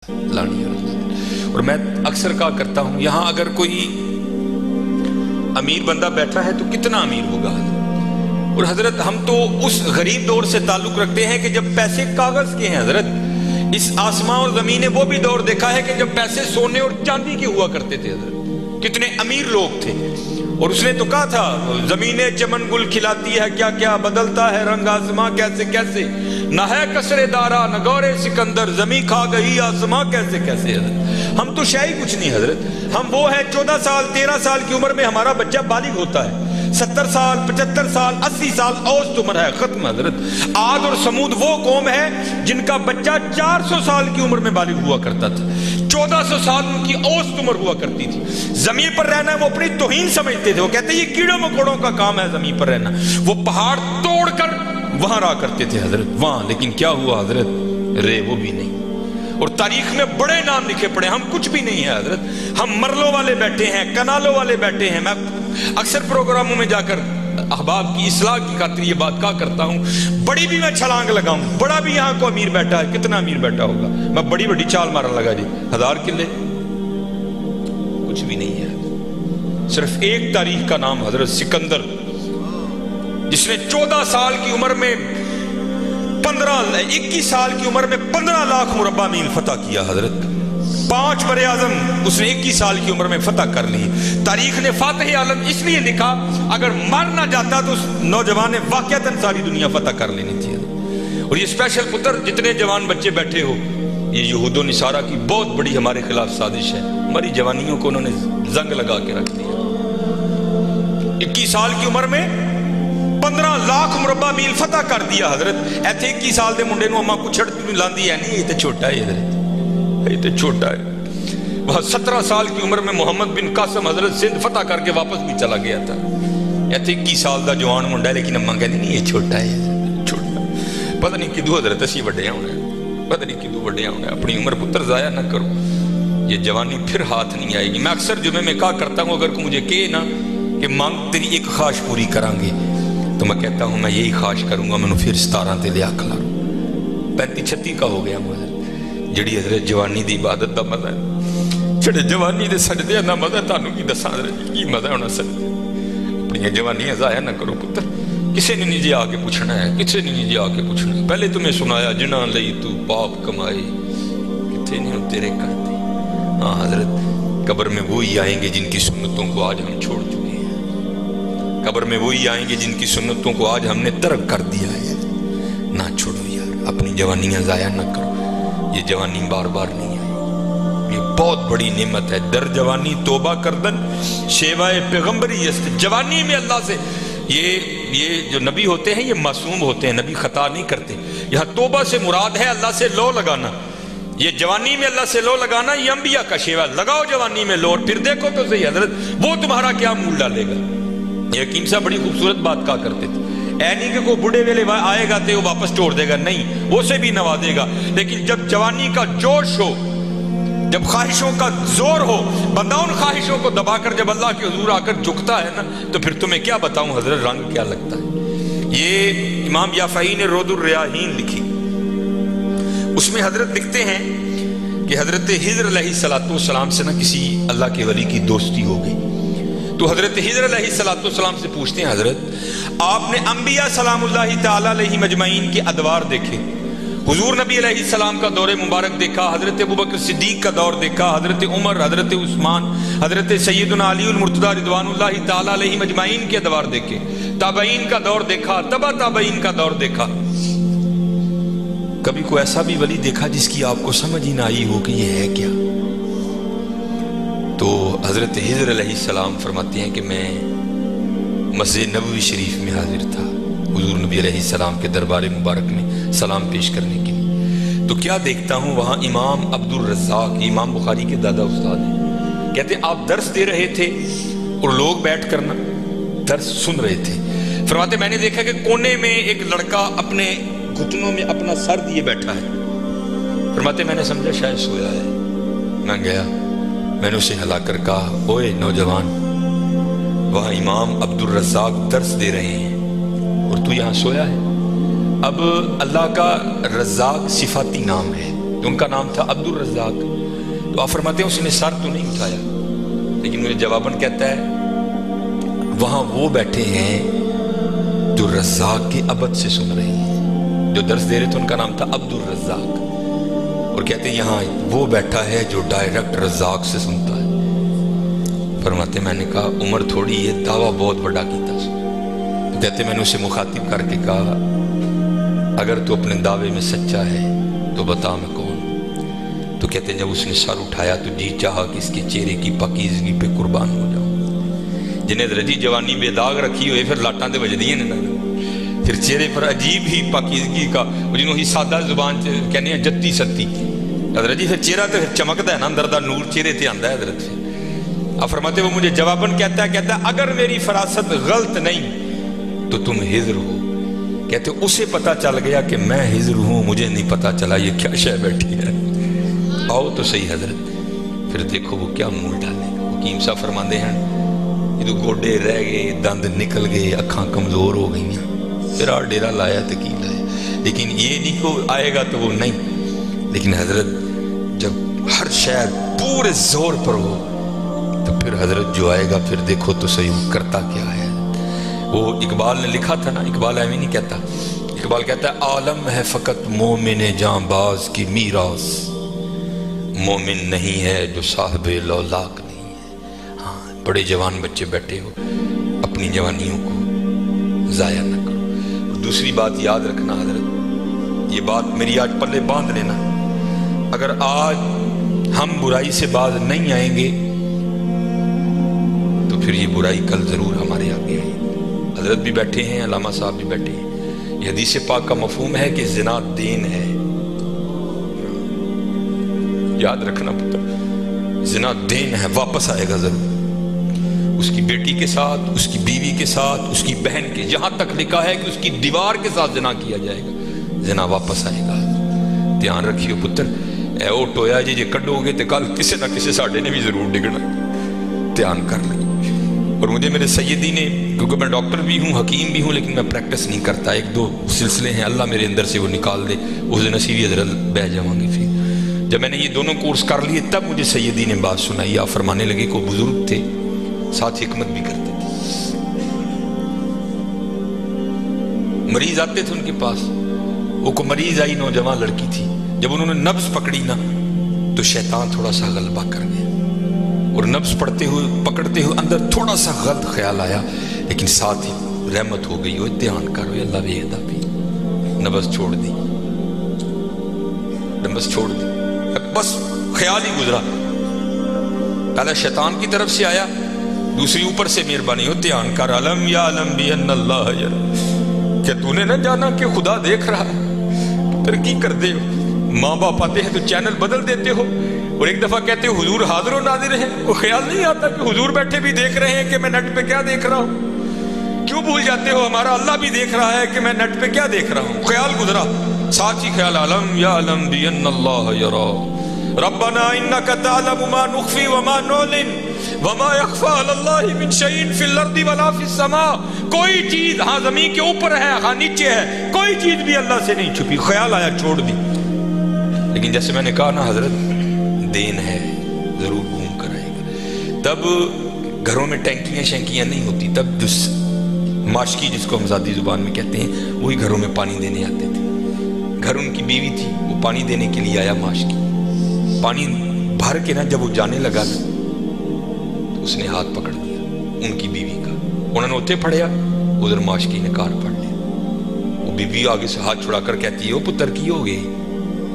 لانی اور میں اکثر کہا کرتا ہوں یہاں اگر کوئی امیر بندہ بیٹھا ہے تو کتنا امیر ہوگا؟ اور حضرت ہم تو اس غریب دور سے تعلق رکھتے ہیں کہ جب پیسے کاغذ کے ہیں حضرت. اس آسمان اور زمین نے وہ بھی دور دیکھا ہے کہ جب پیسے سونے اور چاندی کے ہوا کرتے تھے حضرت. کتنے امیر لوگ تھے. اور اس نے تو کہا تھا زمینیں چمن گل کھلاتی ہے کیا کیا بدلتا ہے رنگ آسماں کیسے کیسے نہ ہے کسرے دارا نہ گورے سکندر زمین کھا گئی آسماں کیسے کیسے. حضرت ہم تو شاہی کچھ نہیں حضرت. ہم وہ ہیں 14 سال 13 سال کی عمر میں ہمارا بچہ بالغ ہوتا ہے. 70 سال 75 سال 80 سال اوسط عمر ہے ختم حضرت. عاد اور سمود وہ قوم ہے جن کا بچہ 400 سال کی عمر میں بالغ ہوا کرتا تھا. 1400 سال ان کی اوسط عمر ہوا کرتی تھی. زمین پر رہنا وہ اپنی توہین سمجھتے تھے. وہ کہتے ہیں یہ کیڑوں مکوڑوں کا کام ہے زمین پر رہنا. وہ پہاڑ توڑ کر وہاں رہا کرتے تھے حضرت وہاں. لیکن کیا ہوا حضرت؟ رے وہ بھی نہیں. اور تاریخ میں بڑے نام لکھے پڑے. ہم کچھ بھی نہیں ہے حضرت. ہم مرلوں والے بیٹھے ہیں کنالوں والے بیٹھے ہیں. میں اکثر پروگراموں میں جا کر احباب کی اصلاح کی خاطر یہ بات کہا کرتا ہوں بڑی بھی میں چھلانگ لگاؤں بڑا بھی یہاں کو امیر بیٹھا ہے. کتنا امیر بیٹھا ہوگا؟ میں بڑی بڑی چال مارن لگا جی 1000 کلے کچھ بھی نہیں ہے. صرف ایک تاریخ کا نام حضرت سکندر جس نے 14 سال کی عمر میں 21 سال کی عمر میں 15 لاکھ مربع میل فتح کیا حضرت. 5 بر اعظم اس نے 21 سال کی عمر میں فتح کر لی. تاریخ نے فاتح عالم اس لیے لکھا اگر مر نہ جاتا تو اس نوجوان نے واقعتاً ساری دنیا فتح کر لینی تھی. اور یہ اسپیشل پتر جتنے جوان بچے بیٹھے ہو یہ یہود و نصارہ کی بہت بڑی ہمارے خلاف سازش ہے. ہماری جوانیوں کو انہوں نے زنگ لگا کے رکھ دیا. 21 سال کی عمر میں 15 لاکھ مربع میل فتح کر دیا حضرت. ایتھے 21 سال دے منڈے نو اما کچھڑ لاندی ہے نہیں یہ تو چھوٹا ہے حضرت یہ تو چھوٹا ہے. وہاں 17 سال کی عمر میں محمد بن قاسم حضرت سندھ فتح کر کے واپس بھی چلا گیا تھا. ایتھے 21 سال دا جوان منڈا ہے لیکن اما کہتے نہیں یہ چھوٹا ہے چھوٹا. پتہ نہیں کدو حضرت اسی وڈے ہونا ہے پتہ نہیں کدو وڈے ہونا ہے. اپنی عمر پتر ضائع نہ کرو. یہ جوانی پھر ہاتھ نہیں آئے گی. میں اکثر جمعے میں کہا کرتا ہوں اگر کوئی مجھے کہے نا کہ مانگ تیری ایک خواہش پوری کریں گے تو میں کہتا ہوں میں یہی خواہش کروں گا میں پھر 17 تے لیا کھلا 35-36 کا ہو گیا مجھے. جڑی حضرت جوانی دی عبادت دا مزہ ہے جڑے جوانی دے سجدے دا مزہ تانوں کی دساں حضرت کی مزہ ہونا سجدے. اپنی جوانی ضائع نہ کرو پتر. کسے نے نہیں جی آ کے پوچھنا ہے کسے نے نہیں جی آ کے پوچھنا ہے. پہلے تمہیں سنایا جنہاں لئی تو پاپ کمائے کتنے نہیں تیرے کرتے. ہاں حضرت قبر میں وہی آئیں گے جن کی سنتوں کو آج ہم چھوڑ چکے ہیں. قبر میں وہی آئیں گے جن کی سنتوں کو آج ہم نے ترک کر دیا ہے. نہ چھوڑو یار اپنی جوانیاں ضائع نہ کرو. یہ جوانی بار بار نہیں آئی. یہ بہت بڑی نعمت ہے. در جوانی توبہ کردن شیوائے پیغمبری است. جوانی میں اللہ سے یہ جو نبی ہوتے ہیں یہ معصوم ہوتے ہیں. نبی خطا نہیں کرتے. یہاں توبہ سے مراد ہے اللہ سے لو لگانا. یہ جوانی میں اللہ سے لو لگانا یہ انبیاء کا شیوا. لگاؤ جوانی میں لو اور پھر دیکھو تو صحیح حضرت وہ تمہارا کیا مول ڈالے گا. یہ حکیم صاحب بڑی خوبصورت بات کہا کرتے تھے. اے نہیں کہ کوئی بڑھے ویلے آئے گا تو وہ واپس توڑ دے گا. نہیں وہ سے بھی نوازے گا. لیکن جب جوانی کا جوش ہو جب خواہشوں کا زور ہو بندہ ان خواہشوں کو دبا کر جب اللہ کے حضور آ کر جھکتا ہے نا تو پھر تمہیں کیا بتاؤں حضرت رنگ کیا لگتا ہے. یہ امام یافعی نے رود الریاحین لکھی. اس میں حضرت لکھتے ہیں کہ حضرت حضر علیہ السلام سے نہ کسی اللہ کے ولی کی دوستی ہو گئی تو حضرت حضر علیہ السلام سے پوچھتے ہیں حضرت آپ نے انبیاء سلام اللہ تعالیٰ علیہ مجمعین کے ادوار دیکھے. حضور نبی علیہ السلام کا دور مبارک دیکھا. حضرت ابوبکر صدیق کا دور دیکھا. حضرت عمر حضرت عثمان حضرت سیدنا علی المرتضیٰ رضوان اللہ تعالیٰ علیہ مجمعین کے ادوار دیکھے. تابعین کا دور دیکھا. تبع تابعین کا دور دیکھا. کبھی کوئی ایسا بھی ولی دیکھا جس کی آپ کو سمجھ ہی نہ آئی ہو کہ یہ ہے کیا؟ تو حضرت حضر علیہ السلام فرماتے ہیں کہ میں مسجد نبوی شریف میں حاضر تھا حضور نبی علیہ السلام کے دربار مبارک میں سلام پیش کرنے کے لیے. تو کیا دیکھتا ہوں وہاں امام عبد الرزاق امام بخاری کے دادا استاد ہیں. کہتے ہیں آپ درس دے رہے تھے اور لوگ بیٹھ کر نا درس سن رہے تھے. فرماتے میں نے دیکھا کہ کونے میں ایک لڑکا اپنے گھٹنوں میں اپنا سر دیے بیٹھا ہے. فرماتے میں نے سمجھا شاید سویا ہے. میں گیا میں نے اسے ہلا کر کہا اوئے نوجوان وہاں امام عبد الرزاق درس دے رہے ہیں اور تو یہاں سویا ہے. اب اللہ کا رزاق صفاتی نام ہے ان کا نام تھا عبد الرزاق. تو آپ فرماتے ہیں اس نے سر تو نہیں اٹھایا، لیکن مجھے جواباً کہتا ہے وہاں وہ بیٹھے ہیں جو رزاق کے ابد سے سن رہے ہیں. جو درس دے رہے تھے ان کا نام تھا عبد الرزاق، اور کہتے ہیں یہاں وہ بیٹھا ہے جو ڈائریکٹ رزاق سے سنتا ہے. فرماتے میں نے کہا عمر تھوڑی یہ دعویٰ بہت بڑا کیتا. تو کہتے میں نے اسے مخاطب کر کے کہا اگر تو اپنے دعوے میں سچا ہے تو بتا میں کون. تو کہتے ہیں جب اس نے سر اٹھایا تو جی چاہا کہ اس کے چہرے کی پاکیزگی پہ قربان ہو جاؤں. جنہیں رجی جوانی بے داغ رکھی ہوئے پھر لاٹاں دے وجدی ہیں نا، پھر چہرے پر عجیب ہی پاکیزگی کا جنہوں ہی سادہ زبان کہنے ہیں جتی ستی. حضرت جی پھر چہرہ تو چمکتا ہے نا، اندر دا نور چہرے تے آندا ہے حضرت سے. آپ فرماتے وہ مجھے جواباً کہتا ہے اگر میری فراست غلط نہیں تو تم ہجر ہو. کہتے اسے پتا چل گیا کہ میں ہجر ہوں، مجھے نہیں پتا چلا یہ کیا شے بیٹھی ہے. آؤ تو صحیح حضرت. پھر دیکھو وہ کیا منہ ڈالے. حکیم صاحب فرماندے ہیں یہ گوڈے رہ گئے، دند نکل گئے، اکھاں کمزور ہو گئی ہیں. پھر آ ڈیرا لایا تو کی لایا، لیکن یہ نہیں کو آئے گا تو وہ نہیں. لیکن حضرت جب ہر شاید پورے زور پر ہو تو پھر حضرت جو آئے گا پھر دیکھو تو صحیح وہ کرتا کیا ہے. وہ اقبال نے لکھا تھا نا، اقبال ایویں نہیں کہتا. اقبال کہتا ہے عالم ہے فقط مومن جاں باز کی میراث، مومن نہیں ہے جو صاحب لولاک نہیں ہے. ہاں بڑے جوان بچے بیٹھے ہو، اپنی جوانیوں کو ضائع نہ کرو. اور دوسری بات یاد رکھنا حضرت، یہ بات میری آج پلے باندھ لینا، اگر آج ہم برائی سے باز نہیں آئیں گے تو پھر یہ برائی کل ضرور ہمارے آگے آئے. حضرت بھی بیٹھے ہیں، علامہ صاحب بھی بیٹھے ہیں. یہ حدیث پاک کا مفہوم ہے کہ زنا دین ہے. یاد رکھنا پتر، زنا دین ہے، واپس آئے گا ضرور. اس کی بیٹی کے ساتھ، اس کی بیوی کے ساتھ، اس کی بہن کے، یہاں تک لکھا ہے کہ اس کی دیوار کے ساتھ زنا کیا جائے گا، زنا واپس آئے گا. دھیان رکھیو پتر، اے او ٹویا جی کڈو گے تو کل کسی نہ کسی ساڈے نے بھی ضرور ڈگنا. دھیان کر لیں. اور مجھے میرے سیدی نے، کیونکہ میں ڈاکٹر بھی ہوں، حکیم بھی ہوں، لیکن میں پریکٹس نہیں کرتا. ایک دو سلسلے ہیں، اللہ میرے اندر سے وہ نکال دے، اس دن اسی بھی حضرت بہ جاؤں گی. پھر جب میں نے یہ دونوں کورس کر لیے تب مجھے سیدی نے بات سنائی. آپ فرمانے لگے کوئی بزرگ تھے، ساتھ حکمت بھی کرتے تھے. مریض آتے تھے ان کے پاس. وہ کو مریض آئی، نوجوان لڑکی تھی. جب انہوں نے نبض پکڑی نا تو شیطان تھوڑا سا غلبہ کر گیا، اور نبض پڑھتے ہوئے پکڑتے ہوئے اندر تھوڑا سا غلط خیال آیا، لیکن ساتھ ہی رحمت ہو گئی. وہ دھیان کرو اللہ ویکھدا بھی. نبض چھوڑ دی، نبض چھوڑ دی، بس خیال ہی گزرا. پہلا شیطان کی طرف سے آیا، دوسری اوپر سے مہربانی ہو دھیان کر. علم یا علم بھی ان اللہ یرا، کہ تو نے نہ جانا کہ خدا دیکھ رہا. پھر کی کرتے ہو؟ ماں باپ آتے ہیں تو چینل بدل دیتے ہو، اور ایک دفعہ کہتے ہو حضور حاضر و ناظر ہیں. وہ خیال نہیں آتا کہ حضور بیٹھے بھی دیکھ رہے ہیں کہ میں نیٹ پہ کیا دیکھ رہا ہوں. کیوں بھول جاتے ہو ہمارا اللہ بھی دیکھ رہا ہے کہ میں نیٹ پہ کیا دیکھ رہا ہوں. خیال گزرا، ساتھ ہی خیال علم یا علم بھی ان اللہ یرا ربنا انک تعلم ما نخفی وما نعلن وما یخفی علی اللہ من شیء فی الارض ولا فی السماء. کوئی چیز ہاں زمین کے اوپر ہے، ہاں نیچے ہے، کوئی چیز بھی اللہ سے نہیں چھپی. خیال آیا چھوڑ دی. لیکن جیسے میں نے کہا نا حضرت، دین ہے، ضرور گھوم کر آئے گا. تب گھروں میں ٹینکیاں شینکیاں نہیں ہوتی. تب جو ماشکی جس کو ہم ذاتی زبان میں کہتے ہیں، وہی گھروں میں پانی دینے آتے تھے. گھر ان کی بیوی تھی، وہ پانی دینے کے لیے آیا. ماشکی پانی بھر کے نا جب وہ جانے لگا تو اس نے ہاتھ پکڑ دیا ان کی بیوی کا. انہوں نے اتنے پھڑیا، ادھر ماشکی نے کار پھڑ لیا. وہ بیوی آگے سے ہاتھ چھڑا کر کہتی ہے وہ پتر کی ہو گئی.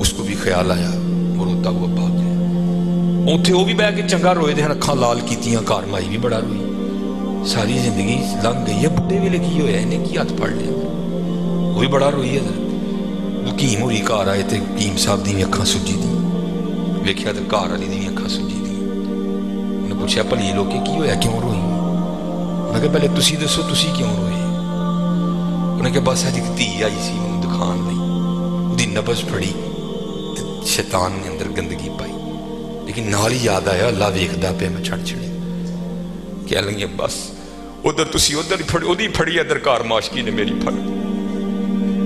اس کو بھی خیال آیا، وہ روتا ہوا بھاگ گیا. اتنے وہ بھی بہ کے چنگا روئے دے، اکھاں لال کیتیاں. کار مائی بھی بڑا روئی. ساری زندگی لنگ گئی ہے، بڈھے ویلے کی ہویا انہیں کی ہاتھ پھڑ لیا. وہ بھی بڑا روئی ہے. حکیم ہوری گھر آئے تے حکیم صاحب دی اکھاں سجی دی. ویکھیا تے گھر والی دی اکھاں سجی دی. انہیں پوچھا بھلی لوکے کی ہویا، کیوں روئی؟ انہیں کہا پہلے تسی دسو تسی کیوں روئے؟ انہیں کہا بس اج ایک دھی آئی سی مینوں دکھان لئی، دی نبض پھڑی، شیطان نے اندر گندگی پائی. لیکن نال ہی یاد آیا اللہ ویکھدا پیا میں چھڑ چھڑے. کہہ لگے بس ادھر تسی ادھر پھڑی، ادھی پھڑی ادھر کار ماشکی نے میری پھڑ.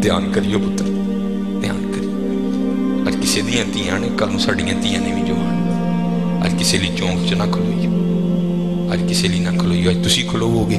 دھیان کریو پتر، دھیان کریو. اج کسی ਕਿਸੇ ਦੀਆਂ ਧੀਆਂ ਨੇ, ਕੱਲ ਨੂੰ ਸਾਡੀਆਂ ਧੀਆਂ ਨੇ ਵੀ ਜੋ ਆਉਣ। ਅੱਜ ਕਿਸੇ ਲਈ ਚੌਂਕ 'ਚ ਨਾ ਖਲੋਈਓ, ਅੱਜ ਕਿਸੇ ਲਈ ਨਾ ਖਲੋਈਓ। ਅੱਜ ਤੁਸੀਂ ਖਲੋਵੋਗੇ,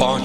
5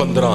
15